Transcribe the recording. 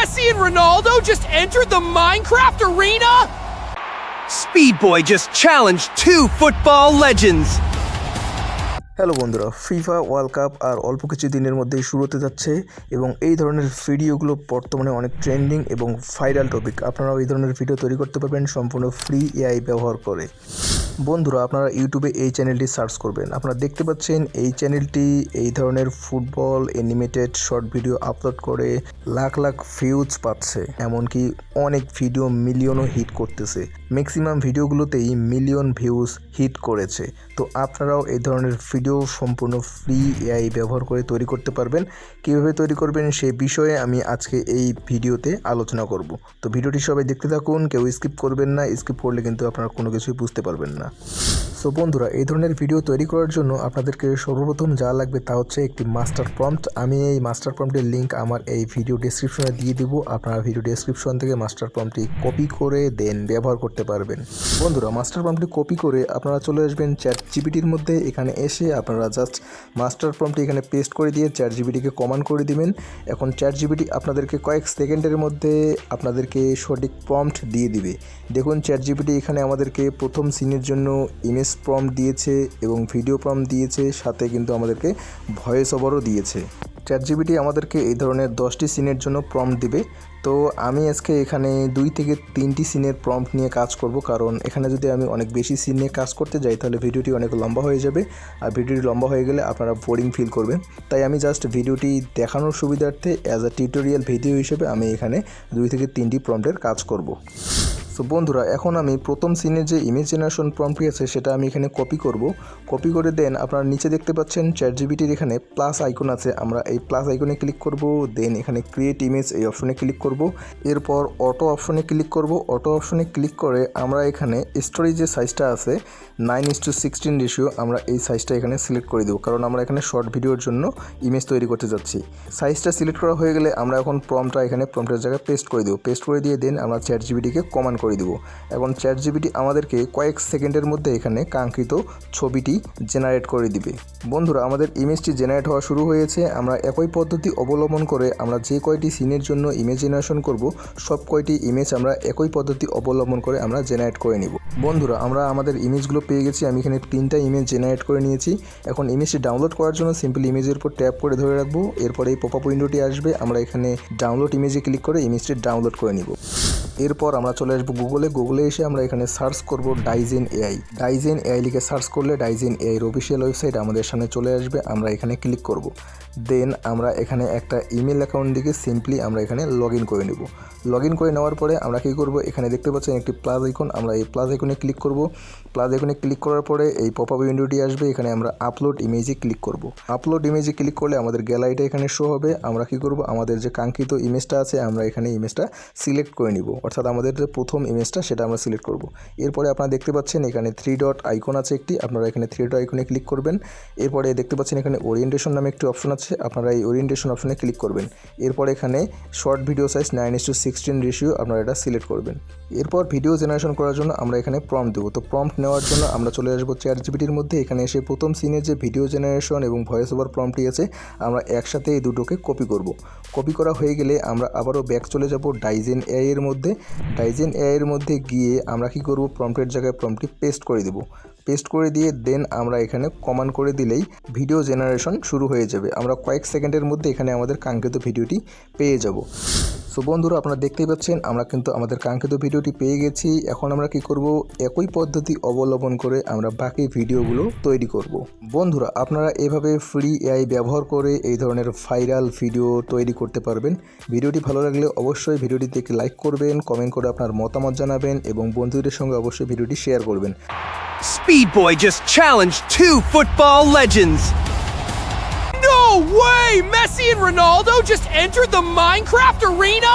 Messi and Ronaldo just entered the Minecraft arena? Speed Boy just challenged two football legends. Hello বন্ধুরা, FIFA world cup আর অল্প কিছু দিনের মধ্যেই শুরু হতে যাচ্ছে এবং এই ধরনের ভিডিওগুলো বর্তমানে অনেক ট্রেন্ডিং এবং ভাইরাল টপিক। আপনারাও এই ধরনের ভিডিও তৈরি করতে পারবেন সম্পূর্ণ ফ্রি এআই ব্যবহার করে। বন্ধুরা, আপনারা ইউটিউবে এই চ্যানেলটি সার্চ করবেন। আপনারা দেখতে পাচ্ছেন এই চ্যানেলটি এই ধরনের football animated short video upload করে লাখ লাখ ভিউজ পাচ্ছে, এমনকি অনেক ভিডিও মিলিয়নও হিট করতেছে। ম্যাক্সিমাম ভিডিওগুলোতেই মিলিয়ন ভিউজ হিট করেছে। তো আপনারাও এই ধরনের ভিডিও সম্পূর্ণ ফ্রি এআই ব্যবহার করে তৈরি করতে পারবেন। কীভাবে তৈরি করবেন সে বিষয়ে আমি আজকে এই ভিডিওতে আলোচনা করব। তো ভিডিওটি সবাই দেখতে থাকুন, কেউ স্কিপ করবেন না। স্কিপ করলে কিন্তু আপনারা কোনো কিছুই বুঝতে পারবেন না। সো বন্ধুরা, এই ধরনের ভিডিও তৈরি করার জন্য আপনাদেরকে সর্বপ্রথম যা লাগবে তা হচ্ছে একটি মাস্টার প্রম্পট। আমি এই মাস্টার প্রম্পটের লিঙ্ক আমার এই ভিডিও ডেসক্রিপশনে দিয়ে দিব। আপনারা ভিডিও ডেসক্রিপশন থেকে মাস্টার প্রম্পটটি কপি করে দেন ব্যবহার করতে পারবেন। বন্ধুরা, মাস্টার প্রম্পটটি কপি করে আপনারা চলে আসবেন চ্যাট জিপিটির মধ্যে। এখানে এসে আপনারা জাস্ট মাস্টার প্রম্পটটি এখানে পেস্ট করে দিয়ে চ্যাট জিপিটিকে কমান্ড করে দিবেন। এখন চ্যাট জিপিটি আপনাদেরকে কয়েক সেকেন্ডের মধ্যে আপনাদেরকে সঠিক প্রম্পট দিয়ে দিবে। দেখুন, চ্যাট জিপিটি এখানে আমাদেরকে প্রথম সিনের জন্য ইমেজ প্রম্পট দিয়েছে এবং ভিডিও প্রম্পট দিয়েছে, সাথে কিন্তু আমাদেরকে ভয়েস ওভারও দিয়েছে। চ্যাট জিপিটি আমাদেরকে এই ধরনের 10টি সিনের জন্য প্রম্পট দিবে। তো আমি আজকে এখানে 2 থেকে 3টি সিনের প্রম্পট নিয়ে কাজ করব, কারণ এখানে যদি আমি অনেক বেশি সিন নিয়ে কাজ করতে যাই তাহলে ভিডিওটি অনেক লম্বা হয়ে যাবে, আর ভিডিওটি লম্বা হয়ে গেলে আপনারা বোরিং ফিল করবেন। তাই আমি জাস্ট ভিডিওটি দেখানোর সুবিধার্থে অ্যাজ আ টিউটোরিয়াল ভিডিও হিসেবে আমি এখানে 2 থেকে 3টি প্রম্পটের কাজ করব। সো বন্ধুরা, এখন আমি প্রথম সিনের যে ইমেজ জেনারেশন প্রম্পটটি আছে সেটা আমি এখানে কপি করব। কপি করে দেন আপনারা নিচে দেখতে পাচ্ছেন চ্যাট জিপিটির এখানে প্লাস আইকন আছে। আমরা এই প্লাস আইকনে ক্লিক করব, দেন এখানে ক্রিয়েট ইমেজ এই অপশনে ক্লিক করব। এরপর অটো অপশনে ক্লিক করব। অটো অপশনে ক্লিক করে আমরা এখানে স্টোরেজ যে সাইজটা আছে 9:16 রেশিও, আমরা এই সাইজটা এখানে সিলেক্ট করে দেবো, কারণ আমরা এখানে শর্ট ভিডিওর জন্য ইমেজ তৈরি করতে যাচ্ছি। সাইজটা সিলেক্ট করা হয়ে গেলে আমরা এখন প্রম্পটটা এখানে প্রম্পটের জায়গায় পেস্ট করে দেবো। পেস্ট করে দিয়ে দেন আমরা চ্যাট জিপিটিকে কমান্ড করে দেবো। এখন চ্যাট জিপিটি আমাদেরকে কয়েক সেকেন্ডের মধ্যে এখানে কাঙ্ক্ষিত ছবিটি জেনারেট করে দিবে। বন্ধুরা, আমাদের ইমেজটি জেনারেট হওয়া শুরু হয়েছে। আমরা একই পদ্ধতি অবলম্বন করে আমরা যে কয়টি সিনের জন্য ইমেজ জেনারেশন করব সব কয়টি ইমেজ আমরা একই পদ্ধতি অবলম্বন করে আমরা জেনারেট করে নিব। বন্ধুরা, আমরা আমাদের ইমেজগুলো পেয়ে গেছি। আমি এখানে 3টা ইমেজ জেনারেট করে নিয়েছি। এখন ইমেজটি ডাউনলোড করার জন্য সিম্পলি ইমেজের উপর ট্যাপ করে ধরে রাখবো। এরপরে এই পপআপ উইন্ডোটি আসবে, আমরা এখানে ডাউনলোড ইমেজে ক্লিক করে ইমেজটি ডাউনলোড করে নিব। এরপর আমরা চলে আসবো গুগলে এসে আমরা এখানে সার্চ করব ডাইজেন এআই। ডাইজেন এআই লিখে সার্চ করলে ডাইজেন এআইয়ের অফিসিয়াল ওয়েবসাইট আমাদের সামনে চলে আসবে। আমরা এখানে ক্লিক করব। দেন আমরা এখানে একটা ইমেল অ্যাকাউন্ট দিকে সিম্পলি আমরা এখানে লগ ইন করে নেব। লগ ইন করে নেওয়ার পরে আমরা কী করব, এখানে দেখতে পাচ্ছেন একটি প্লাস আইকন, আমরা এই প্লাস আইকনে ক্লিক করব। প্লাস আইকনে ক্লিক করার পরে এই পপআপ উইন্ডোটি আসবে, এখানে আমরা আপলোড ইমেজে ক্লিক করব। আপলোড ইমেজে ক্লিক করলে আমাদের গ্যালারিটা এখানে শো হবে। আমরা কী করব, আমাদের যে কাঙ্ক্ষিত ইমেজটা আছে আমরা এখানে ইমেজটা সিলেক্ট করে নিব, অর্থাৎ আমাদের যে প্রথম ইমেজটা সেটা আমরা সিলেক্ট করব। এরপরে আপনারা দেখতে পাচ্ছেন এখানে 3 ডট আইকন আছে একটি, আপনারা এখানে 3 ডট আইকনে ক্লিক করবেন। এরপরে দেখতে পাচ্ছেন এখানে ওরিয়েন্টেশন নামে একটি অপশন আছে, আপনারা এই ওরিয়েন্টেশন অপশনে ক্লিক করবেন। এরপর এখানে শর্ট ভিডিও সাইজ 9:16 রেশিও আপনারা এটা সিলেক্ট করবেন। এরপর ভিডিও জেনারেশন করার জন্য আমরা এখানে প্রম্পট দেবো। তো প্রম্পট নেওয়ার জন্য আমরা চলে আসবো চ্যাট জিপিটির মধ্যে। এখানে এসে প্রথম সিনের যে ভিডিও জেনারেশন এবং ভয়েস ওভার প্রম্পটটি আছে আমরা একসাথে এই দুটোকে কপি করব। কপি করা হয়ে গেলে আমরা আবারও ব্যাক চলে যাব ডাইজেন এআই এর মধ্যে। ডাইজেন এআই এর মধ্যে গিয়ে আমরা কী করব, প্রম্পটের জায়গায় প্রম্পটটি পেস্ট করে দেবো। পেস্ট করে দিয়ে দেন আমরা এখানে কমান্ড করে দিলেই ভিডিও জেনারেশন শুরু হয়ে যাবে। আমরা কয়েক সেকেন্ডের মধ্যে এখানে আমাদের কাঙ্ক্ষিত ভিডিওটি পেয়ে যাব। সো বন্ধুরা, আপনারা দেখতেই পাচ্ছেন আমরা কিন্তু আমাদের কাঙ্ক্ষিত ভিডিওটি পেয়ে গেছি। এখন আমরা কি করব, একই পদ্ধতি অবলম্বন করে আমরা বাকি ভিডিওগুলো তৈরি করব। বন্ধুরা, আপনারা এভাবে ফ্রি এআই ব্যবহার করে এই ধরনের ভাইরাল ভিডিও তৈরি করতে পারবেন। ভিডিওটি ভালো লাগলে অবশ্যই ভিডিওটিতে একটি লাইক করবেন, কমেন্ট করে আপনার মতামত জানাবেন এবং বন্ধুদের সঙ্গে অবশ্যই ভিডিওটি শেয়ার করবেন। Speed Boy just challenged two football legends. No way! Messi and Ronaldo just entered the Minecraft arena?